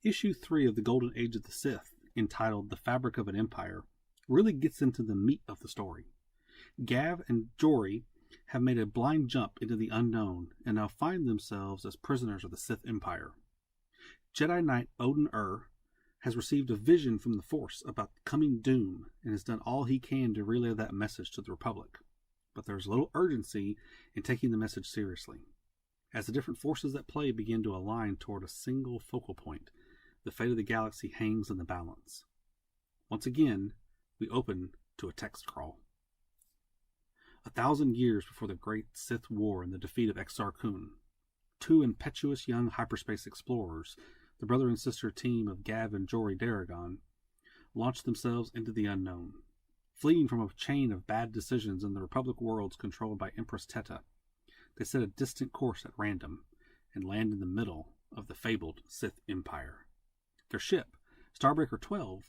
Issue 3 of the Golden Age of the Sith, entitled The Fabric of an Empire, really gets into the meat of the story. Gav and Jori have made a blind jump into the unknown and now find themselves as prisoners of the Sith Empire. Jedi Knight Odin has received a vision from the Force about coming doom and has done all he can to relay that message to the Republic. But there's little urgency in taking the message seriously. As the different forces at play begin to align toward a single focal point, the fate of the galaxy hangs in the balance. Once again, we open to a text crawl. 1,000 years before the Great Sith War and the defeat of Exar Kun, two impetuous young hyperspace explorers, the brother and sister team of Gav and Jori Daragon, launched themselves into the unknown. Fleeing from a chain of bad decisions in the Republic worlds controlled by Empress Teta, they set a distant course at random and land in the middle of the fabled Sith Empire. Their ship, Starbreaker 12,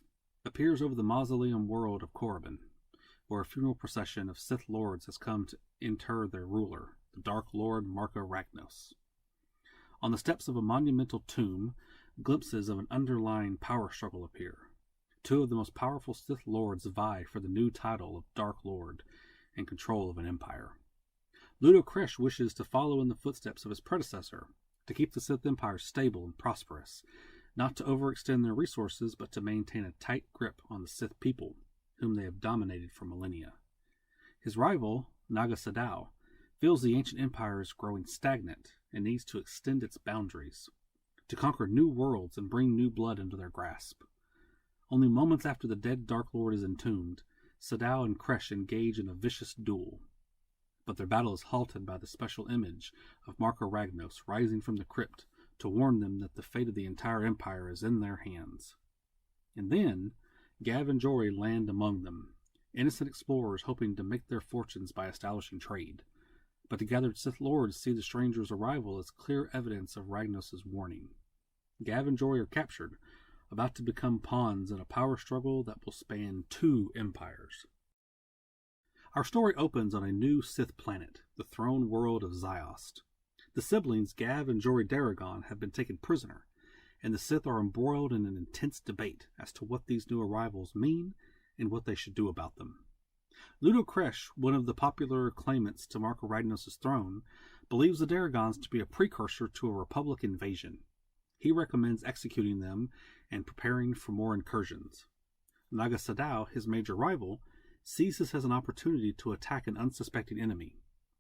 appears over the mausoleum world of Korriban, where a funeral procession of Sith Lords has come to inter their ruler, the Dark Lord Marco Ragnos. On the steps of a monumental tomb, glimpses of an underlying power struggle appear. Two of the most powerful Sith Lords vie for the new title of Dark Lord and control of an empire. Ludo Kresh wishes to follow in the footsteps of his predecessor, to keep the Sith Empire stable and prosperous, not to overextend their resources, but to maintain a tight grip on the Sith people, whom they have dominated for millennia. His rival, Naga Sadow, feels the ancient empire is growing stagnant and needs to extend its boundaries, to conquer new worlds and bring new blood into their grasp. Only moments after the dead Dark Lord is entombed, Sadow and Kresh engage in a vicious duel. But their battle is halted by the special image of Marco Ragnos rising from the crypt to warn them that the fate of the entire empire is in their hands. And then, Gav and Jori land among them, innocent explorers hoping to make their fortunes by establishing trade. But the gathered Sith Lords see the stranger's arrival as clear evidence of Ragnos' warning. Gav and Jori are captured, about to become pawns in a power struggle that will span 2 empires. Our story opens on a new Sith planet, the throne world of Ziost. The siblings Gav and Jori Daragon have been taken prisoner, and the Sith are embroiled in an intense debate as to what these new arrivals mean and what they should do about them. Ludo Kresh, one of the popular claimants to Marco Ragnos' throne, believes the Daragons to be a precursor to a Republic invasion. He recommends executing them and preparing for more incursions. Naga Sadow, his major rival, sees this as an opportunity to attack an unsuspecting enemy.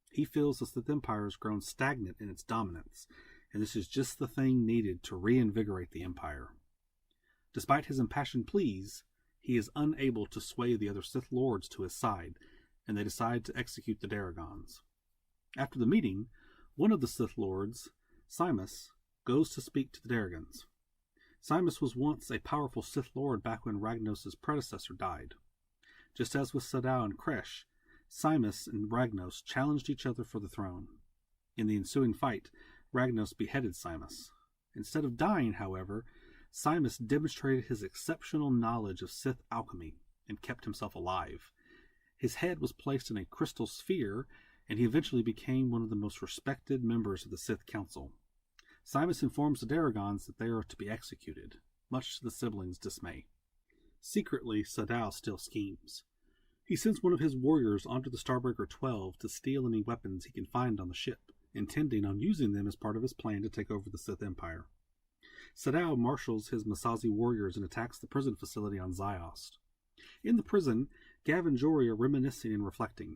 He feels the Sith Empire has grown stagnant in its dominance, and this is just the thing needed to reinvigorate the Empire. Despite his impassioned pleas, he is unable to sway the other Sith Lords to his side, and they decide to execute the Daragons. After the meeting, one of the Sith Lords, Simus, goes to speak to the Daragons. Simus was once a powerful Sith Lord back when Ragnos' predecessor died. Just as with Sadow and Kresh, Simus and Ragnos challenged each other for the throne. In the ensuing fight, Ragnos beheaded Simus. Instead of dying, however, Simus demonstrated his exceptional knowledge of Sith alchemy and kept himself alive. His head was placed in a crystal sphere, and he eventually became one of the most respected members of the Sith Council. Simus informs the Daragons that they are to be executed, much to the siblings' dismay. Secretly, Sadow still schemes. He sends one of his warriors onto the Starbreaker 12 to steal any weapons he can find on the ship, intending on using them as part of his plan to take over the Sith Empire. Sadow marshals his Masazi warriors and attacks the prison facility on Ziost. In the prison, Gav and Jori are reminiscing and reflecting.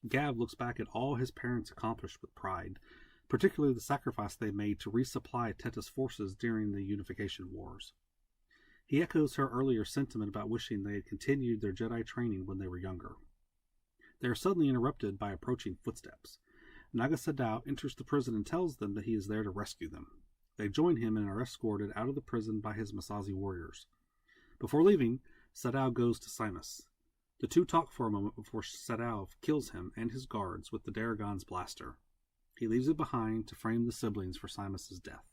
Gav looks back at all his parents accomplished with pride, particularly the sacrifice they made to resupply Teta's forces during the Unification Wars. He echoes her earlier sentiment about wishing they had continued their Jedi training when they were younger. They are suddenly interrupted by approaching footsteps. Naga Sadow enters the prison and tells them that he is there to rescue them. They join him and are escorted out of the prison by his Masazi warriors. Before leaving, Sadow goes to Simus. The two talk for a moment before Sadow kills him and his guards with the Daragon's blaster. He leaves it behind to frame the siblings for Simus' death.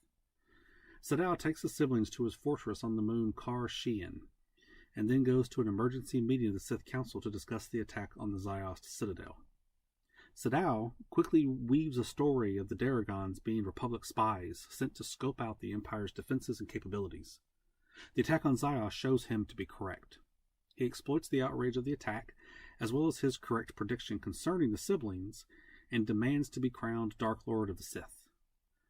Sadow takes the siblings to his fortress on the moon Kar Shian, and then goes to an emergency meeting of the Sith Council to discuss the attack on the Ziost Citadel. Sadao quickly weaves a story of the Daragons being Republic spies sent to scope out the Empire's defenses and capabilities. The attack on Ziost shows him to be correct. He exploits the outrage of the attack, as well as his correct prediction concerning the siblings, and demands to be crowned Dark Lord of the Sith.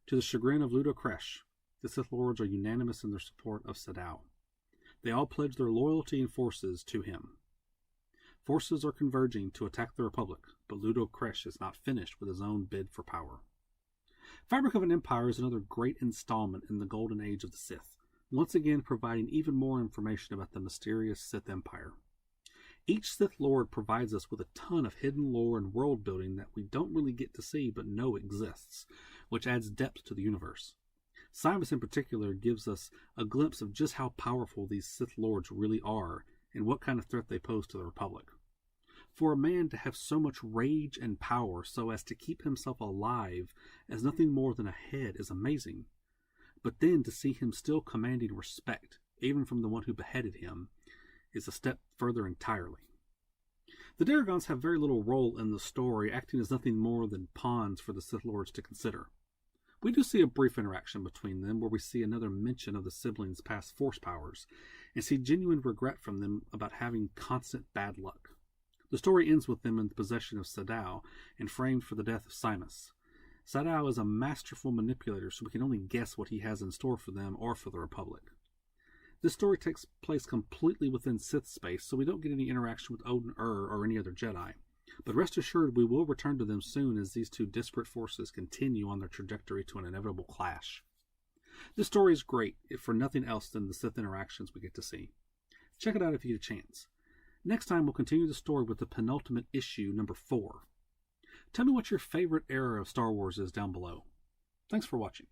To the chagrin of Ludo Kresh, the Sith Lords are unanimous in their support of Sadao. They all pledge their loyalty and forces to him. Forces are converging to attack the Republic, but Ludo Kresh is not finished with his own bid for power. Fabric of an Empire is another great installment in the Golden Age of the Sith, once again providing even more information about the mysterious Sith Empire. Each Sith Lord provides us with a ton of hidden lore and world building that we don't really get to see but know exists, which adds depth to the universe. Simus in particular gives us a glimpse of just how powerful these Sith Lords really are and what kind of threat they pose to the Republic. For a man to have so much rage and power so as to keep himself alive as nothing more than a head is amazing. But then to see him still commanding respect, even from the one who beheaded him, is a step further entirely. The Daragons have very little role in the story, acting as nothing more than pawns for the Sith Lords to consider. We do see a brief interaction between them where we see another mention of the siblings' past force powers, and see genuine regret from them about having constant bad luck. The story ends with them in the possession of Sadao and framed for the death of Simus. Sadao is a masterful manipulator, so we can only guess what he has in store for them or for the Republic. This story takes place completely within Sith space, so we don't get any interaction with Odin or any other Jedi. But rest assured, we will return to them soon as these two disparate forces continue on their trajectory to an inevitable clash. This story is great, if for nothing else than the Sith interactions we get to see. Check it out if you get a chance. Next time, we'll continue the story with the penultimate issue, number 4. Tell me what your favorite era of Star Wars is down below. Thanks for watching.